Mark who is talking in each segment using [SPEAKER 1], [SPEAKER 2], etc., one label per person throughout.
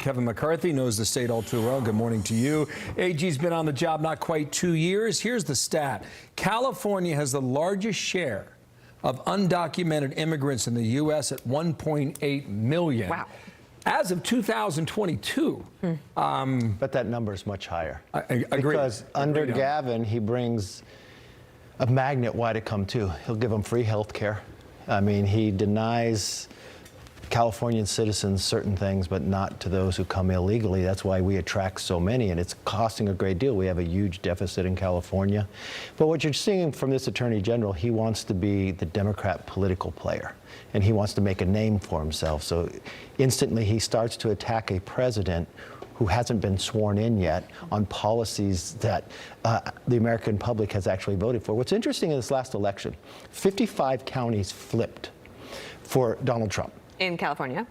[SPEAKER 1] Kevin McCarthy knows the state all too well. Good morning to you. AG's been on the job not quite 2 years. Here's the stat. California has the largest share of undocumented immigrants in the U.S. at 1.8 million.
[SPEAKER 2] Wow.
[SPEAKER 1] As of 2022.
[SPEAKER 3] But that number is much higher.
[SPEAKER 1] I agree.
[SPEAKER 3] Because under Gavin, he brings a magnet why to come to. He'll give them free health care. I mean, he denies Californian citizens certain things, but not to those who come illegally. That's why we attract so many, and it's costing a great deal. We have a huge deficit in California. But what you're seeing from this Attorney General, he wants to be the Democrat political player, and he wants to make a name for himself. So instantly he starts to attack a president who hasn't been sworn in yet on policies that the American public has actually voted for. What's interesting in this last election, 55 counties flipped for Donald Trump.
[SPEAKER 2] In California?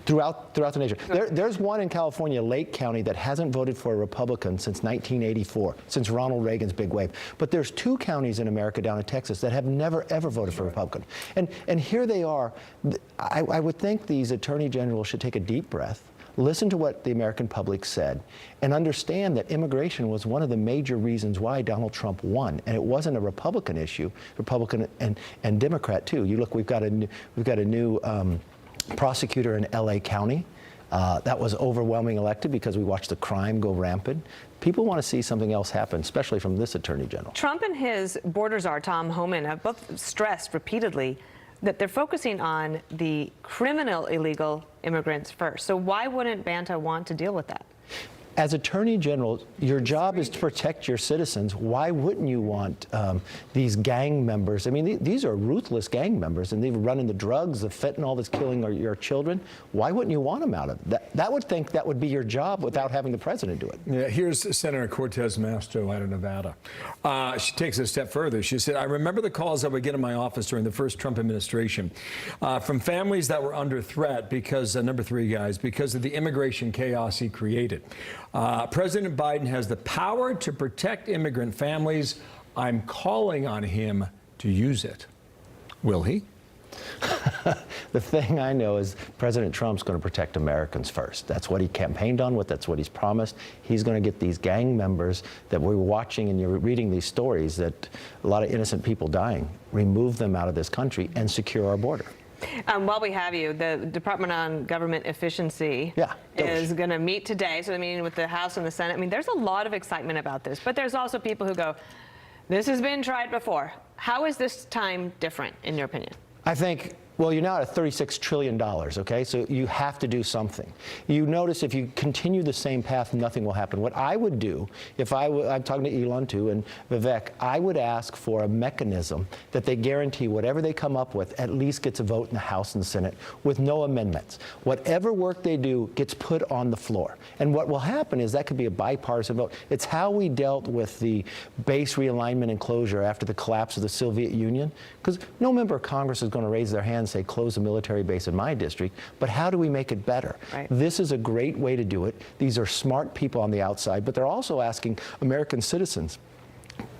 [SPEAKER 3] Throughout the nation. There's one in California, Lake County, that hasn't voted for a Republican since 1984, since Ronald Reagan's big wave. But there's 2 counties in America down in Texas that have never, ever voted for a Republican. And here they are. I would think these attorney generals should take a deep breath, listen to what the American public said, and understand that immigration was one of the major reasons why Donald Trump won. And it wasn't a Republican issue, Republican and Democrat too. You look, we've got a new prosecutor in LA County. That was overwhelming elected because we watched the crime go rampant. People want to see something else happen, especially from this Attorney General.
[SPEAKER 2] Trump and his border czar, Tom Homan, have both stressed repeatedly that they're focusing on the criminal illegal immigrants first. So why wouldn't Banta want to deal with that?
[SPEAKER 3] As Attorney General, your job is to protect your citizens. Why wouldn't you want these gang members? I mean, these are ruthless gang members, and they're running the drugs, the fentanyl that's killing your children. Why wouldn't you want them out of it? That would think that would be your job without having the president do it. Yeah,
[SPEAKER 1] here's Senator Cortez Masto out of Nevada. She takes it a step further. She said, I remember the calls I would get in my office during the first Trump administration from families that were under threat because, number 3 guys, because of the immigration chaos he created. President Biden has the power to protect immigrant families. I'm calling on him to use it. Will he?
[SPEAKER 3] The thing I know is President Trump's going to protect Americans first. That's what he campaigned on with. That's what he's promised. He's going to get these gang members that we're watching, and you're reading these stories that a lot of innocent people dying, remove them out of this country and secure our border.
[SPEAKER 2] While we have you, the Department on Government Efficiency is going to meet today. So, I mean, with the House and the Senate, I mean, there's a lot of excitement about this. But there's also people who go, this has been tried before. How is this time different, in your opinion?
[SPEAKER 3] I think, well, you're now at $36 trillion, okay? So you have to do something. You notice if you continue the same path, nothing will happen. What I would do, if I'm talking to Elon too, and Vivek, I would ask for a mechanism that they guarantee whatever they come up with at least gets a vote in the House and the Senate with no amendments. Whatever work they do gets put on the floor. And what will happen is that could be a bipartisan vote. It's how we dealt with the base realignment and closure after the collapse of the Soviet Union, because no member of Congress is going to raise their hand and say, close a military base in my district, but how do we make it better? Right. This is a great way to do it. These are smart people on the outside, but they're also asking American citizens,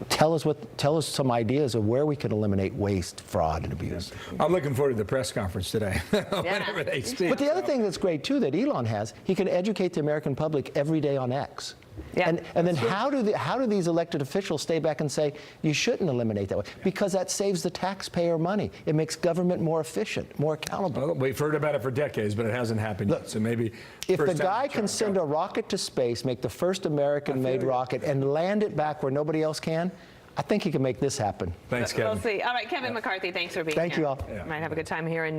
[SPEAKER 3] tell us some ideas of where we can eliminate waste, fraud, and abuse.
[SPEAKER 1] I'm looking forward to the press conference today. Whenever they speak.
[SPEAKER 3] But the other thing that's great too that Elon has, he can educate the American public every day on X. Yeah. And then how do these elected officials stay back and say, you shouldn't eliminate that way? Because that saves the taxpayer money. It makes government more efficient, more accountable.
[SPEAKER 1] Well, we've heard about it for decades, but it hasn't happened yet. So maybe
[SPEAKER 3] if the guy can send a rocket to space, make the first American-made rocket, and land it back where nobody else can, I think he can make this happen.
[SPEAKER 1] Thanks, Kevin.
[SPEAKER 2] We'll see. All right, Kevin McCarthy, thanks for being here.
[SPEAKER 3] Thank you all.
[SPEAKER 2] Might have a good time here in